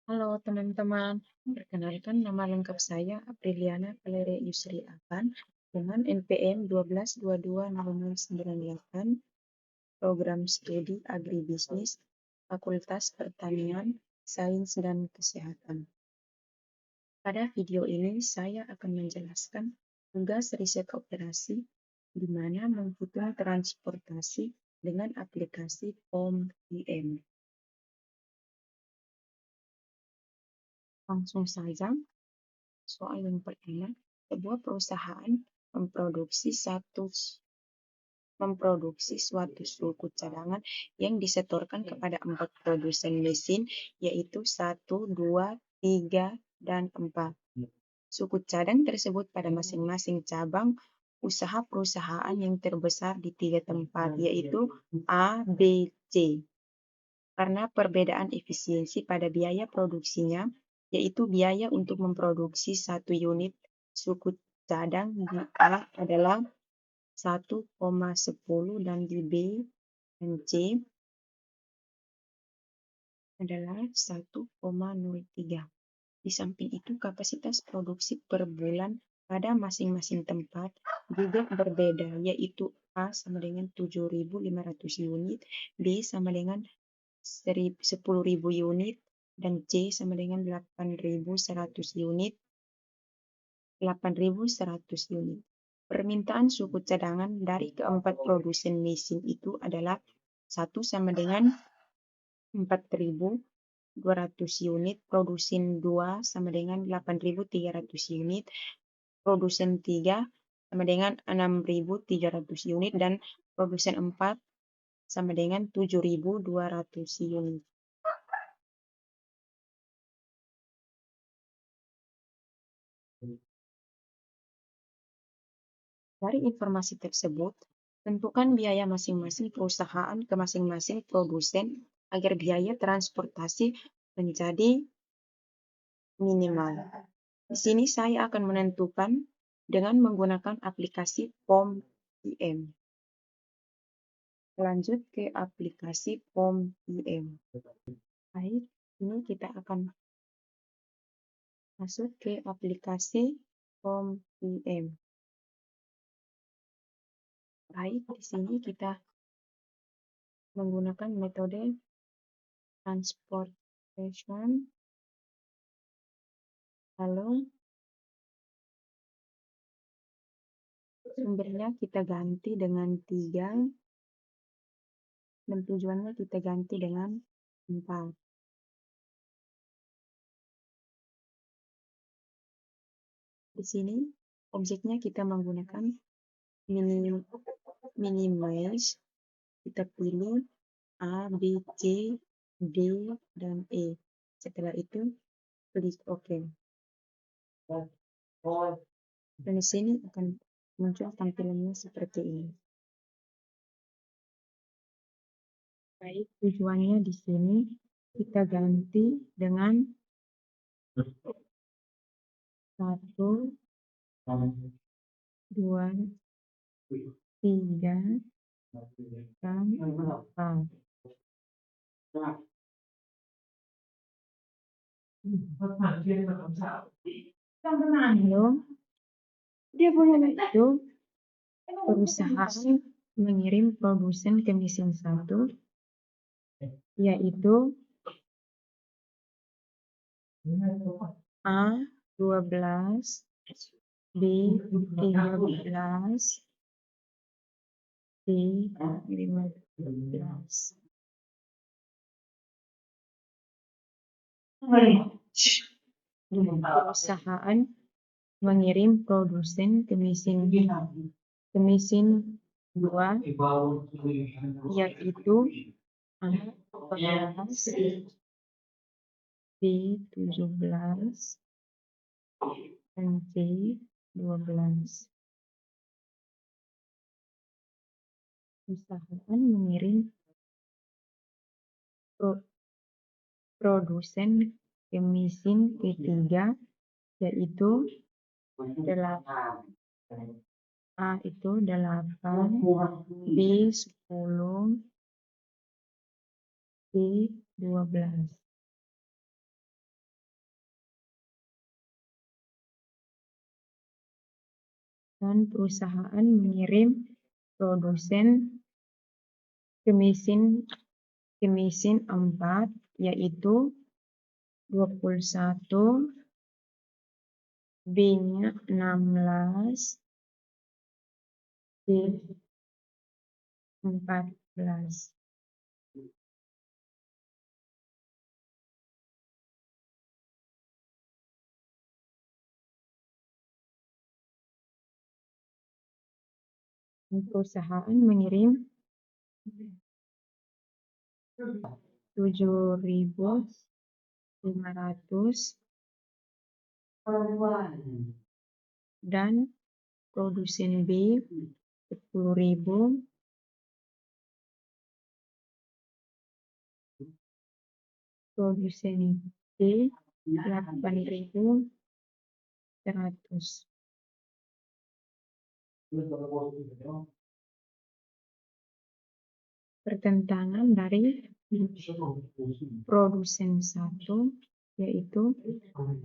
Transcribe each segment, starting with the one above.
Halo teman-teman, perkenalkan nama lengkap saya Apriliana Valeria Yusri Avan dengan NPM 12220098, Program Studi Agribisnis, Fakultas Pertanian, Sains dan Kesehatan. Pada video ini saya akan menjelaskan tugas riset operasi di mana menghitung transportasi dengan aplikasi POM-IM. Langsung saja. Soal yang pertama, sebuah perusahaan memproduksi suatu suku cadangan yang disetorkan kepada 4 produsen mesin, yaitu 1, 2, 3, dan 4. Suku cadang tersebut pada masing-masing cabang usaha perusahaan yang terbesar di 3 tempat, yaitu A, B, C. Karena perbedaan efisiensi pada biaya produksinya, yaitu biaya untuk memproduksi 1 unit suku cadang di A adalah 1,10 dan di B dan C adalah 1,03. Di samping itu, kapasitas produksi per bulan pada masing-masing tempat juga berbeda, yaitu A sama dengan 7.500 unit, B sama dengan 10.000 unit, dan C sama dengan 8.100 unit. Permintaan suku cadangan dari keempat produsen mesin itu adalah 1 sama dengan 4.200 unit, produsen 2 sama dengan 8.300 unit, produsen 3 sama dengan 6.300 unit, dan produsen 4 sama dengan 7.200 unit. Dari informasi tersebut, tentukan biaya masing-masing perusahaan ke masing-masing produsen agar biaya transportasi menjadi minimal. Di sini saya akan menentukan dengan menggunakan aplikasi POM-IM. Lanjut ke aplikasi POM-IM. Baik, ini kita akan masuk ke aplikasi POM-IM. Baik, di sini kita menggunakan metode transportation, lalu sumbernya kita ganti dengan 3, dan tujuannya kita ganti dengan 4. Di sini objeknya kita menggunakan minimize, kita pilih A, B, C, D, dan E. Setelah itu klik OK. Dan di sini akan muncul tampilannya seperti ini. Baik, tujuannya di sini kita ganti dengan 1, 2, 3, dan 4. Lalu, itu perusahaan mengirim produsen ke mesin 1, yaitu A 12, B 13, C 15. Perusahaan mengirim produsen ke mesin 2, yaitu A 14, B 17, dan C 12. Perusahaan mengirim produsen ke mesin ketiga, yaitu 8. A itu 8, B 10, C 12. dan perusahaan mengirim produsen ke mesin 4, yaitu 21, B-nya 16, C 14. Perusahaan mengirim 7.500 dan produsen B 10.000, produsen C 8.100. Pertentangan dari produsen 1 yaitu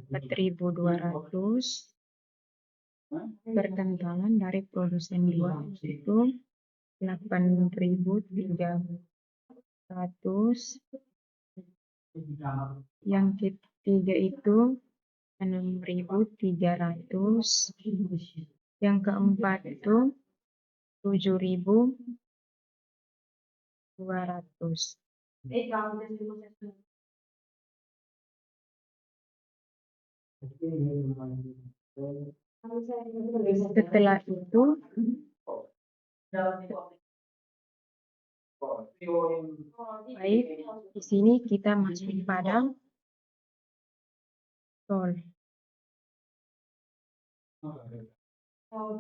4.200, pertentangan dari produsen 2 itu 8.300, yang ketiga itu 6.300, yang keempat itu 7.200. Setelah itu baik, di sini kita masuk pada soal. Pada soal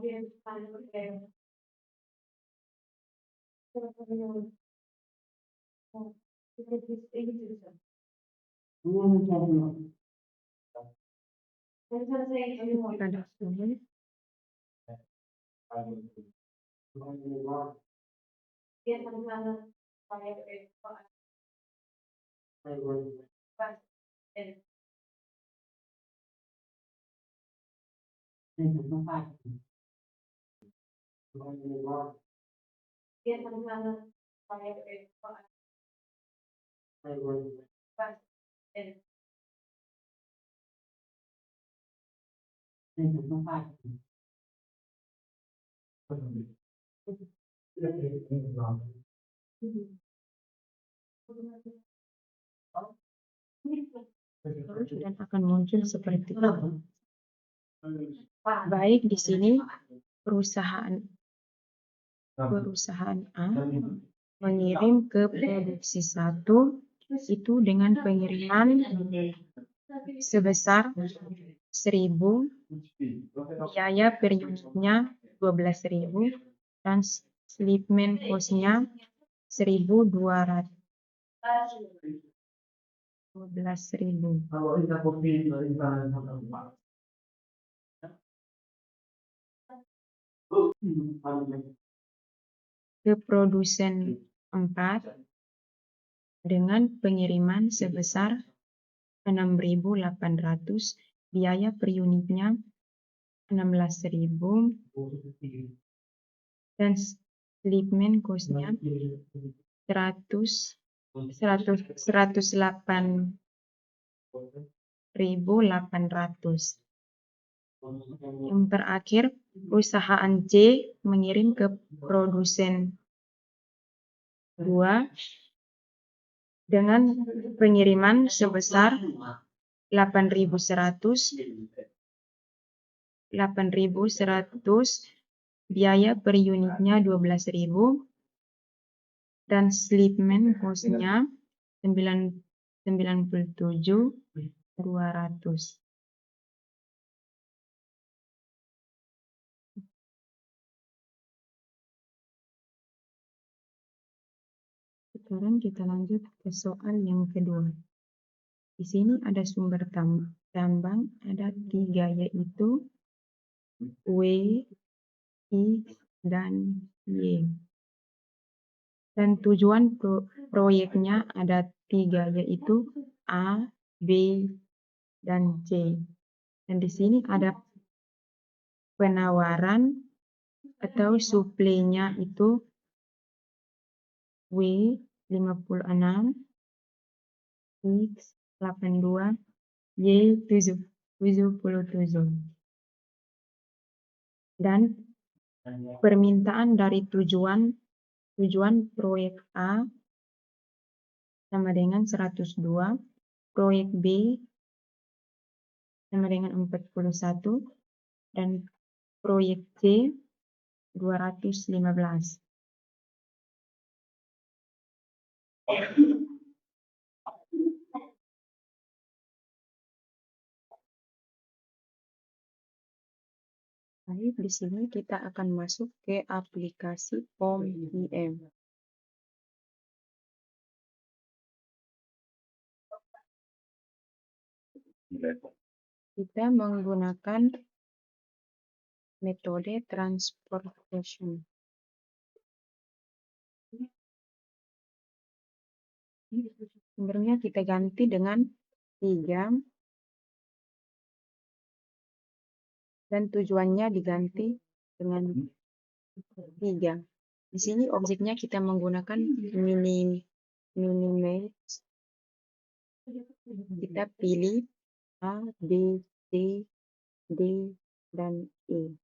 dan akan muncul seperti itu. Baik, di sini perusahaan A mengirim ke produksi 1 itu dengan pengiriman sebesar 1.000, biaya per unitnya 12.000, dan shipment cost-nya 1.200. 12.000. Ke produsen 4 dengan pengiriman sebesar 6.800, biaya per unitnya 16.000, dan shipment cost-nya 108.800. Yang terakhir, perusahaan C mengirim ke produsen 2 dengan pengiriman sebesar 8.100, biaya per unitnya 12.000, dan shipment cost-nya 97.200. Sekarang kita lanjut ke soal yang kedua. Di sini ada sumber tambang, ada 3, yaitu W, X, dan Y. Dan tujuan proyeknya ada 3, yaitu A, B, dan C. Dan di sini ada penawaran atau suplainya itu W 56, X 82, Y 77. Dan permintaan dari tujuan proyek A sama dengan 102, proyek B sama dengan 41, dan proyek C 215. Baik, di sini kita akan masuk ke aplikasi POM-IM. Kita menggunakan metode transportation. Sumbernya kita ganti dengan 3 dan tujuannya diganti dengan 3. Di sini objeknya kita menggunakan minimax. Kita pilih A, B, C, D, dan E.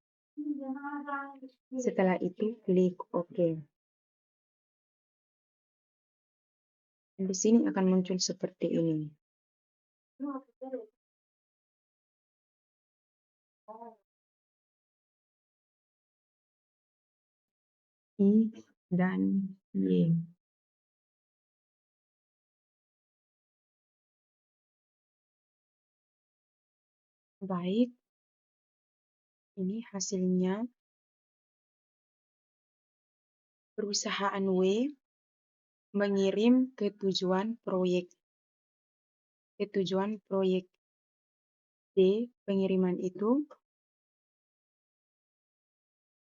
Setelah itu klik OK. Di sini akan muncul seperti ini. X dan Y. Baik, ini hasilnya. Perusahaan W mengirim ke tujuan proyek D. Pengiriman itu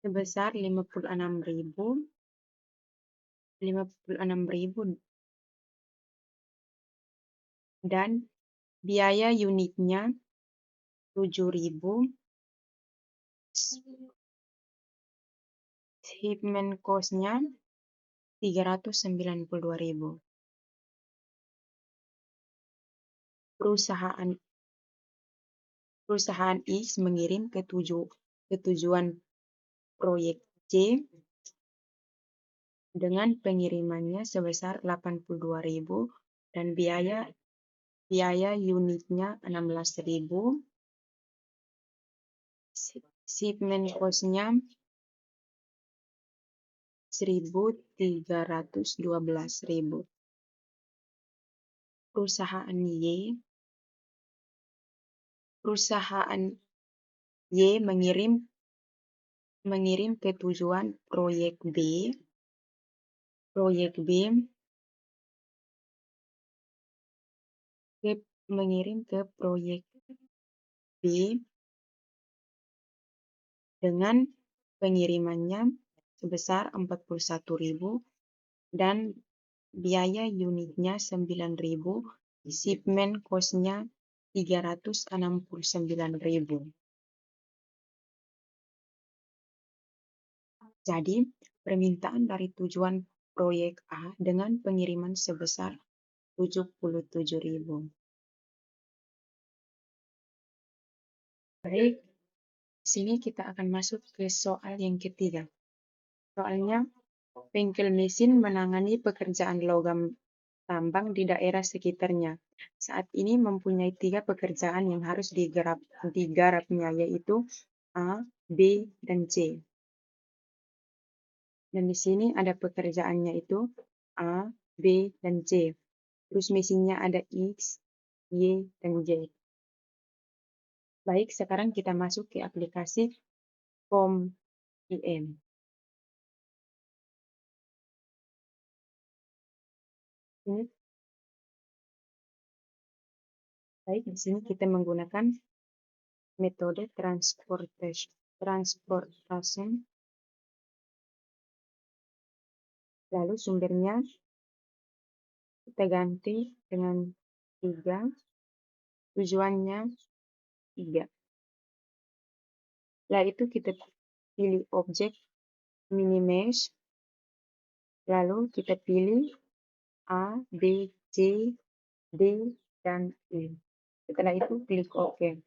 sebesar 56.000 dan biaya unitnya 7.000, shipment cost-nya 392.000. Perusahaan X mengirim ke tujuan proyek C dengan pengirimannya sebesar 82.000 dan biaya unitnya 16.000. Shipment cost-nya 1.312.000. Perusahaan Y mengirim ke tujuan proyek B. Mengirim ke proyek B dengan pengirimannya sebesar 41.000 dan biaya unitnya 9.000, shipment cost-nya 369.000. Jadi, permintaan dari tujuan proyek A dengan pengiriman sebesar 77.000. Baik, di sini kita akan masuk ke soal yang ketiga. Soalnya, bengkel mesin menangani pekerjaan logam tambang di daerah sekitarnya. Saat ini mempunyai 3 pekerjaan yang harus digarapnya, yaitu A, B, dan C. Dan di sini ada pekerjaannya itu A, B, dan C. Terus mesinnya ada X, Y, dan Z. Baik, sekarang kita masuk ke aplikasi POM-IM. Baik, di sini kita menggunakan metode transportation. Lalu sumbernya kita ganti dengan 3, tujuannya 3. Setelah itu kita pilih objek minimesh, lalu kita pilih A, B, C, D, dan E. Setelah itu klik OK.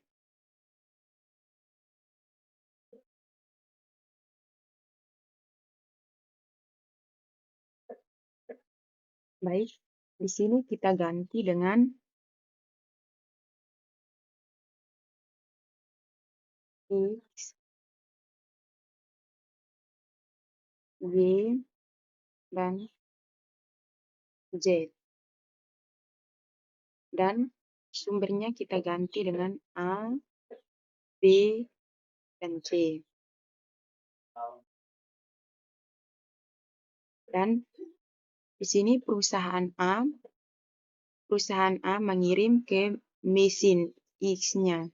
Baik, di sini kita ganti dengan X, Y, dan Z. Dan sumbernya kita ganti dengan A, B, dan C. Dan di sini perusahaan A mengirim ke mesin X-nya.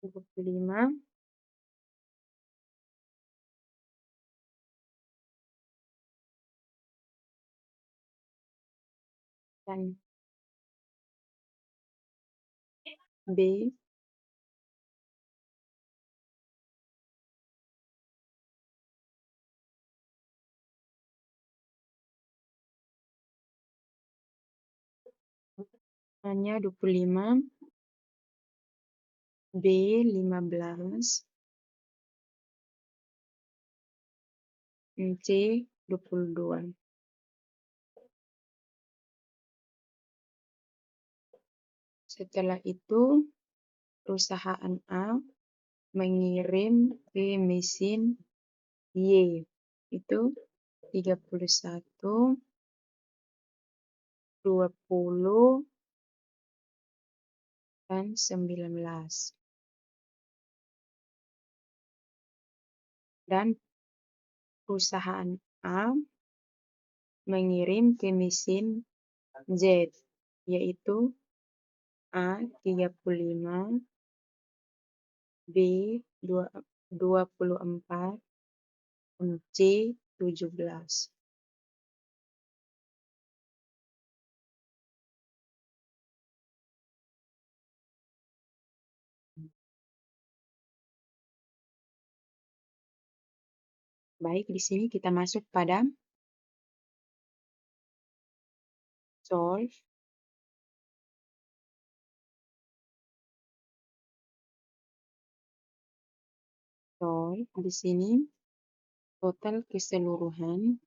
25, dan B, hanya 25, B 15, C 22. Setelah itu, perusahaan A mengirim ke mesin Y, itu 31, 20, dan 19. Dan perusahaan A mengirim ke mesin Z, yaitu A 35, B 24, dan C 17. Baik, di sini kita masuk pada solve. Di sini total keseluruhan